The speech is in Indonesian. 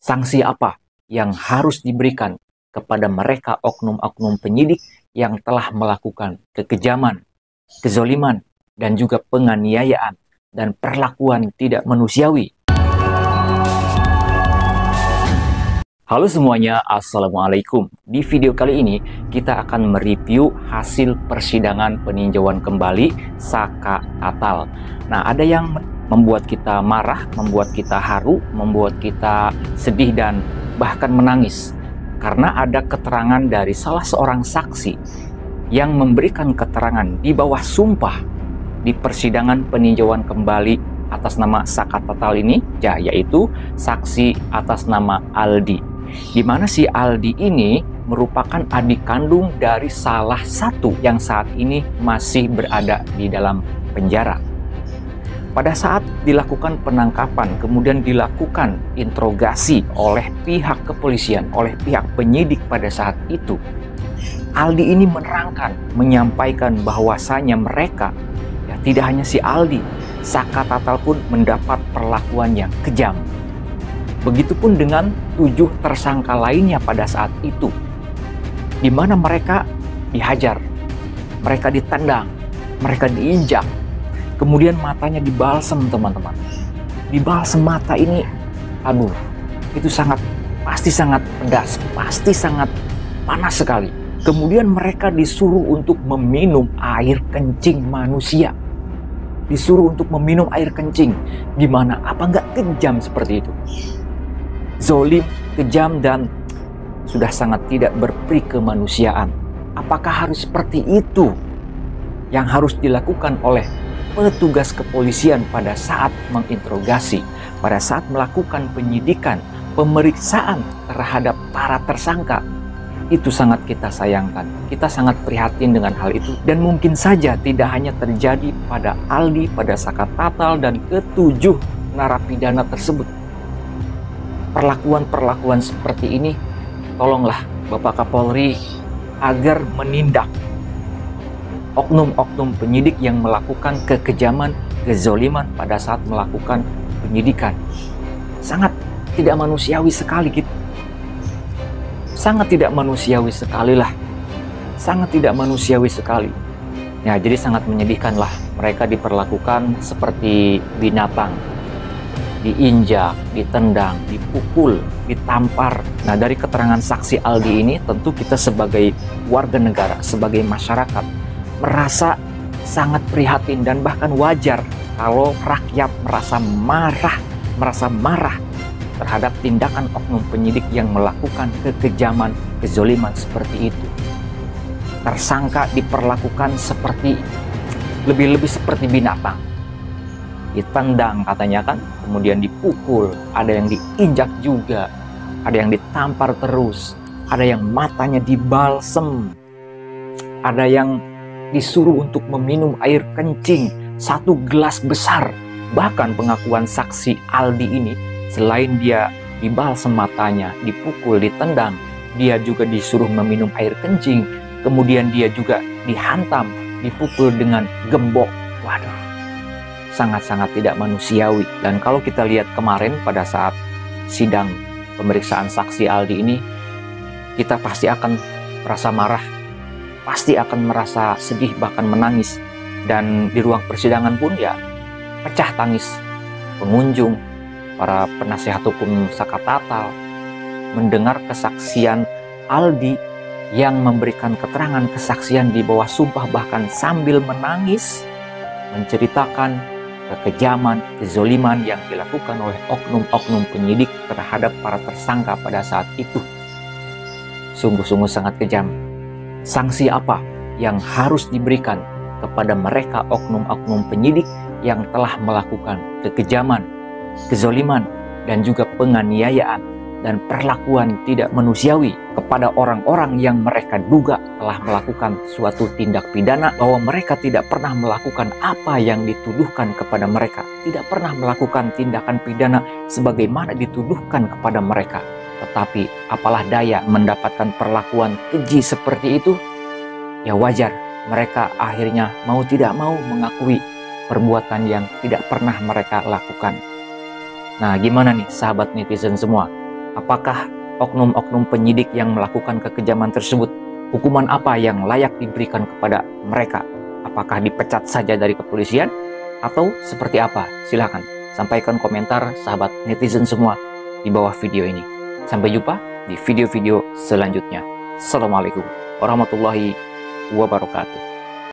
Sanksi apa yang harus diberikan kepada mereka oknum-oknum penyidik yang telah melakukan kekejaman, kezoliman, dan juga penganiayaan dan perlakuan tidak manusiawi? Halo semuanya, Assalamualaikum. Di video kali ini kita akan mereview hasil persidangan peninjauan kembali Saka Tatal. Nah, ada yang membuat kita marah, membuat kita haru, membuat kita sedih dan bahkan menangis. Karena ada keterangan dari salah seorang saksi yang memberikan keterangan di bawah sumpah di persidangan peninjauan kembali atas nama Saka Tatal ini, yaitu saksi atas nama Aldi. Di mana si Aldi ini merupakan adik kandung dari salah satu yang saat ini masih berada di dalam penjara. Pada saat dilakukan penangkapan, kemudian dilakukan interogasi oleh pihak kepolisian, oleh pihak penyidik pada saat itu, Aldi ini menerangkan, menyampaikan bahwasanya mereka, ya tidak hanya si Aldi, Saka Tatal pun mendapat perlakuan yang kejam. Begitupun dengan 7 tersangka lainnya pada saat itu, di mana mereka dihajar, mereka ditendang, mereka diinjak, kemudian matanya dibalsem, teman-teman. Dibalsem mata ini, aduh, itu pasti sangat pedas, pasti sangat panas sekali. Kemudian mereka disuruh untuk meminum air kencing manusia. Disuruh untuk meminum air kencing. Gimana? Apa nggak kejam seperti itu? Zolim, kejam, dan sudah sangat tidak berperi kemanusiaan. Apakah harus seperti itu yang harus dilakukan oleh petugas kepolisian pada saat menginterogasi, pada saat melakukan penyidikan, pemeriksaan terhadap para tersangka? Itu sangat kita sayangkan. Kita sangat prihatin dengan hal itu. Dan mungkin saja tidak hanya terjadi pada Aldi, pada Saka Tatal, dan ke-7 narapidana tersebut. Perlakuan-perlakuan seperti ini, tolonglah Bapak Kapolri agar menindak oknum-oknum penyidik yang melakukan kekejaman, kezoliman pada saat melakukan penyidikan. Sangat tidak manusiawi sekali gitu. Sangat tidak manusiawi sekali lah. Sangat tidak manusiawi sekali. Ya, jadi sangat menyedihkan lah. Mereka diperlakukan seperti binatang. Diinjak, ditendang, dipukul, ditampar. Nah, dari keterangan saksi Aldi ini, tentu kita sebagai warga negara, sebagai masyarakat, merasa sangat prihatin dan bahkan wajar kalau rakyat merasa marah terhadap tindakan oknum penyidik yang melakukan kekejaman, kezoliman seperti itu. Tersangka diperlakukan seperti lebih-lebih seperti binatang. Ditendang katanya kan, kemudian dipukul, ada yang diinjak juga, ada yang ditampar terus, ada yang matanya dibalsem, ada yang disuruh untuk meminum air kencing 1 gelas besar. Bahkan pengakuan saksi Aldi ini, selain dia dibalsem matanya, dipukul, ditendang, dia juga disuruh meminum air kencing, kemudian dia juga dihantam, dipukul dengan gembok. Waduh, sangat-sangat tidak manusiawi. Dan kalau kita lihat kemarin pada saat sidang pemeriksaan saksi Aldi ini, kita pasti akan merasa marah, pasti akan merasa sedih, bahkan menangis. Dan di ruang persidangan pun ya pecah tangis pengunjung, para penasihat hukum Saka Tatal, mendengar kesaksian Aldi yang memberikan keterangan kesaksian di bawah sumpah, bahkan sambil menangis menceritakan kekejaman, kezoliman yang dilakukan oleh oknum-oknum penyidik terhadap para tersangka pada saat itu. Sungguh-sungguh sangat kejam. Sanksi apa yang harus diberikan kepada mereka oknum-oknum penyidik yang telah melakukan kekejaman, kezoliman, dan juga penganiayaan dan perlakuan tidak manusiawi kepada orang-orang yang mereka duga telah melakukan suatu tindak pidana, bahwa mereka tidak pernah melakukan apa yang dituduhkan kepada mereka, tidak pernah melakukan tindakan pidana sebagaimana dituduhkan kepada mereka. Tetapi apalah daya mendapatkan perlakuan keji seperti itu, ya wajar mereka akhirnya mau tidak mau mengakui perbuatan yang tidak pernah mereka lakukan. Nah, gimana nih sahabat netizen semua? Apakah oknum-oknum penyidik yang melakukan kekejaman tersebut, hukuman apa yang layak diberikan kepada mereka? Apakah dipecat saja dari kepolisian? Atau seperti apa? Silahkan sampaikan komentar sahabat netizen semua di bawah video ini. Sampai jumpa di video-video selanjutnya. Assalamualaikum warahmatullahi wabarakatuh.